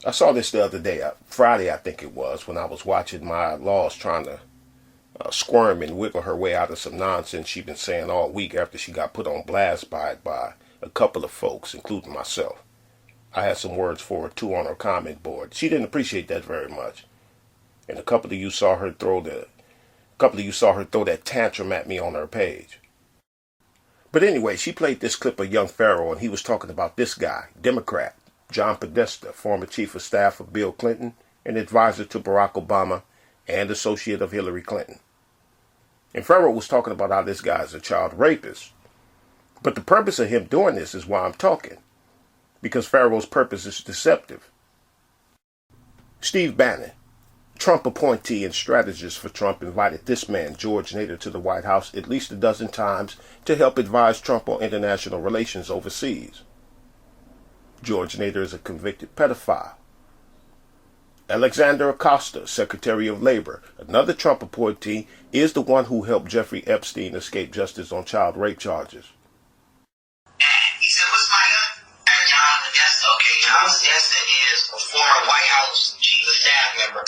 I saw this the other day, Friday I think it was, when I was watching Maya Laws trying to squirm and wiggle her way out of some nonsense she'd been saying all week after she got put on blast by a couple of folks, including myself. I had some words for her too on her comment board. She didn't appreciate that very much, and a couple of you saw her throw that tantrum at me on her page. But anyway, she played this clip of young Pharaoh, and he was talking about this guy, Democrat, John Podesta, former chief of staff of Bill Clinton and advisor to Barack Obama and associate of Hillary Clinton. And Pharaoh was talking about how this guy is a child rapist. But the purpose of him doing this is why I'm talking, because Pharaoh's purpose is deceptive. Steve Bannon, Trump appointee and strategist for Trump, invited this man, George Nader, to the White House at least a dozen times to help advise Trump on international relations overseas. George Nader is a convicted pedophile. Alexander Acosta, Secretary of Labor, another Trump appointee, is the one who helped Jeffrey Epstein escape justice on child rape charges. He said, what's my name? John Podesta. Okay, John Podesta is a former White House chief of staff member.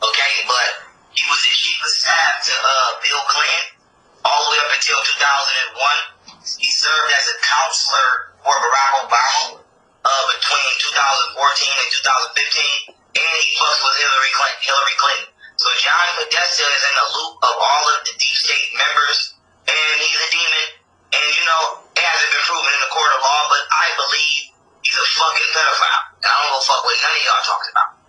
Okay, but he was the chief of staff to Bill Clinton all the way up until 2001. He served as a counselor for Barack Obama between 2014 and 2015. And he fucked with Hillary Clinton. So John Podesta is in the loop of all of the deep state members, and he's a demon. And it hasn't been proven in the court of law, but I believe he's a fucking pedophile. And I don't go fuck with none of y'all talking about.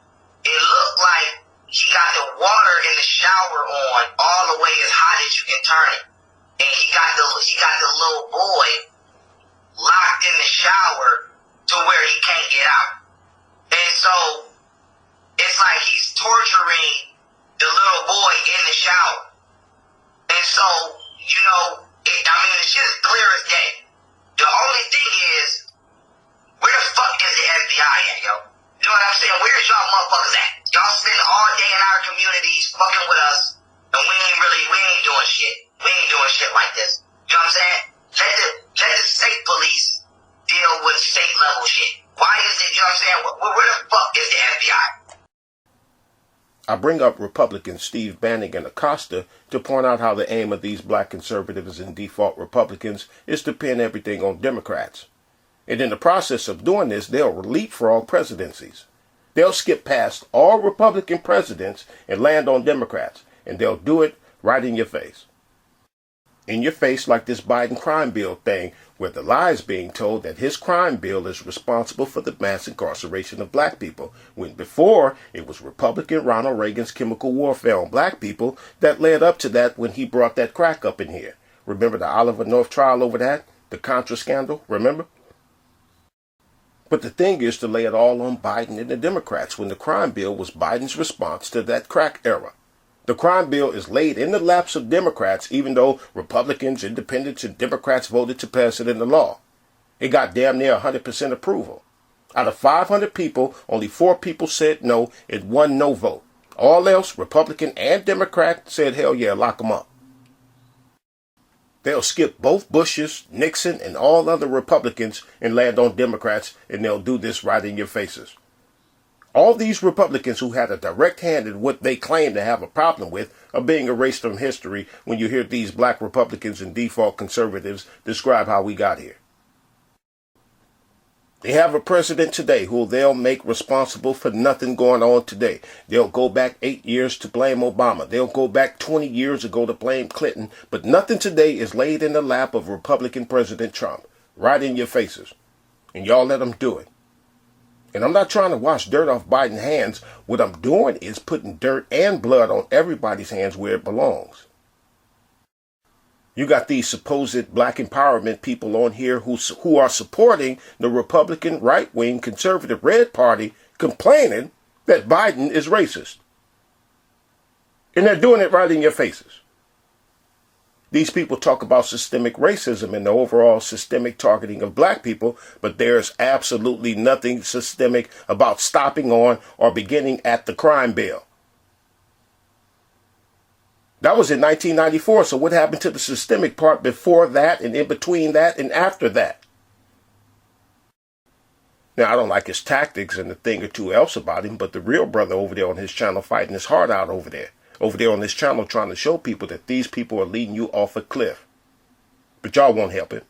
It looked like he got the water in the shower on all the way as hot as you can turn it, and he got the little boy locked in the shower to where he can't get out. And so it's like he's torturing the little boy in the shower. And so, it's just clear as day. The only thing is, where the fuck is the FBI at, yo? You know what I'm saying? Where's y'all motherfuckers at? Y'all spend all day in our communities fucking with us, and we ain't doing shit. We ain't doing shit like this. You know what I'm saying? Let the state police deal with state level shit. Why is it, you know what I'm saying? Where the fuck is the FBI? I bring up Republicans Steve Bannon and Acosta to point out how the aim of these black conservatives and default Republicans is to pin everything on Democrats. And in the process of doing this, they'll leapfrog presidencies. They'll skip past all Republican presidents and land on Democrats, and they'll do it right in your face. In your face, like this Biden crime bill thing, where the lie is being told that his crime bill is responsible for the mass incarceration of black people, when before it was Republican Ronald Reagan's chemical warfare on black people that led up to that when he brought that crack up in here. Remember the Oliver North trial over that? The Contra scandal, remember? But the thing is to lay it all on Biden and the Democrats when the crime bill was Biden's response to that crack era. The crime bill is laid in the laps of Democrats, even though Republicans, Independents, and Democrats voted to pass it into law. It got damn near 100% approval. Out of 500 people, only 4 people said no and 1 no vote. All else, Republican and Democrat, said hell yeah, lock them up. They'll skip both Bushes, Nixon, and all other Republicans and land on Democrats, and they'll do this right in your faces. All these Republicans who had a direct hand in what they claim to have a problem with are being erased from history when you hear these black Republicans and default conservatives describe how we got here. They have a president today who they'll make responsible for nothing going on today. They'll go back 8 years to blame Obama. They'll go back 20 years ago to blame Clinton. But nothing today is laid in the lap of Republican President Trump, right in your faces. And y'all let them do it. And I'm not trying to wash dirt off Biden's hands. What I'm doing is putting dirt and blood on everybody's hands where it belongs. You got these supposed black empowerment people on here who are supporting the Republican right-wing conservative Red Party complaining that Biden is racist. And they're doing it right in your faces. These people talk about systemic racism and the overall systemic targeting of black people, but there's absolutely nothing systemic about stopping on or beginning at the crime bill. That was in 1994, so what happened to the systemic part before that and in between that and after that? Now, I don't like his tactics and a thing or two else about him, but the real brother over there on his channel fighting his heart out over there on this channel trying to show people that these people are leading you off a cliff. But y'all won't help it.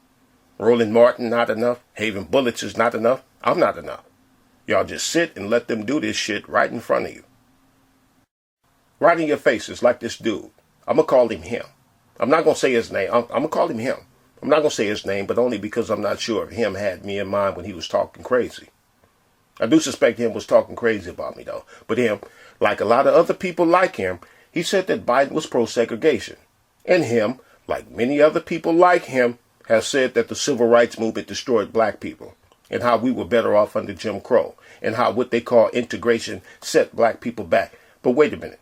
Roland Martin not enough. Haven Bullets is not enough. I'm not enough. Y'all just sit and let them do this shit right in front of you. Right in your faces like this dude. I'm going to call him him. I'm not going to say his name. I'm going to call him him. I'm not going to say his name, but only because I'm not sure if him had me in mind when he was talking crazy. I do suspect him was talking crazy about me, though. But him, like a lot of other people like him, he said that Biden was pro-segregation. And him, like many other people like him, has said that the civil rights movement destroyed black people and how we were better off under Jim Crow and how what they call integration set black people back. But wait a minute.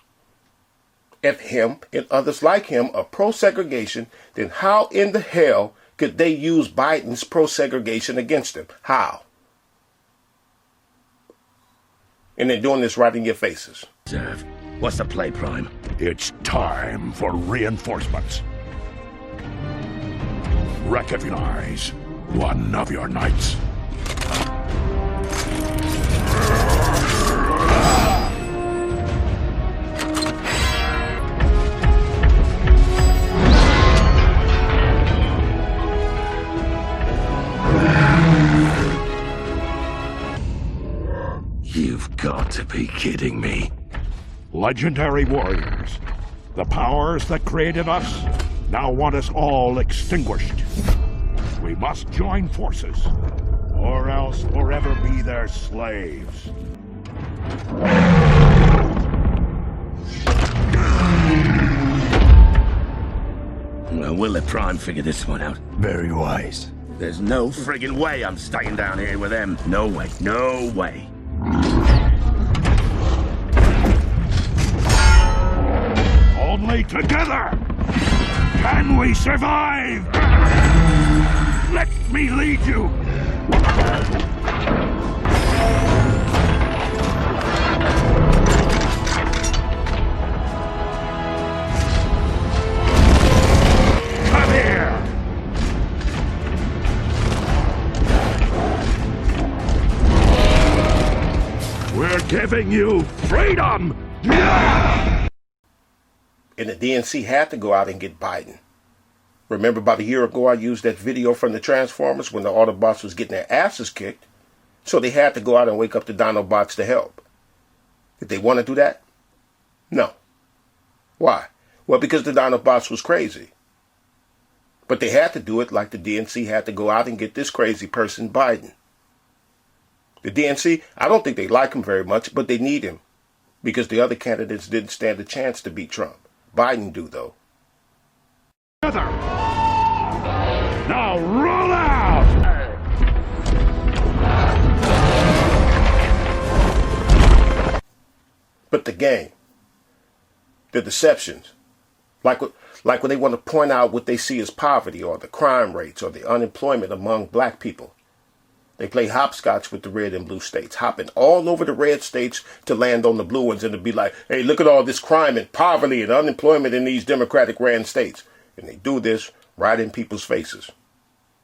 If him and others like him are pro-segregation, then how in the hell could they use Biden's pro-segregation against him? How? And they're doing this right in your faces. What's the play, Prime? It's time for reinforcements. Recognize one of your knights. You've got to be kidding me. Legendary warriors, the powers that created us now want us all extinguished. We must join forces, or else forever be their slaves. Well, we'll let Prime figure this one out. Very wise. There's no friggin' way I'm staying down here with them. No way. No way. Only together can we survive! Let me lead you! Come here! We're giving you freedom! And the DNC had to go out and get Biden. Remember about a year ago I used that video from the Transformers when the Autobots was getting their asses kicked? So they had to go out and wake up the Dinobots to help. Did they want to do that? No. Why? Well, because the Dinobots was crazy. But they had to do it like the DNC had to go out and get this crazy person, Biden. The DNC, I don't think they like him very much, but they need him. Because the other candidates didn't stand a chance to beat Trump. Biden do, though. Together. Now roll out! But the game, the deceptions, like when they want to point out what they see as poverty or the crime rates or the unemployment among black people. They play hopscotch with the red and blue states, hopping all over the red states to land on the blue ones and to be like, hey, look at all this crime and poverty and unemployment in these Democratic ran states. And they do this right in people's faces.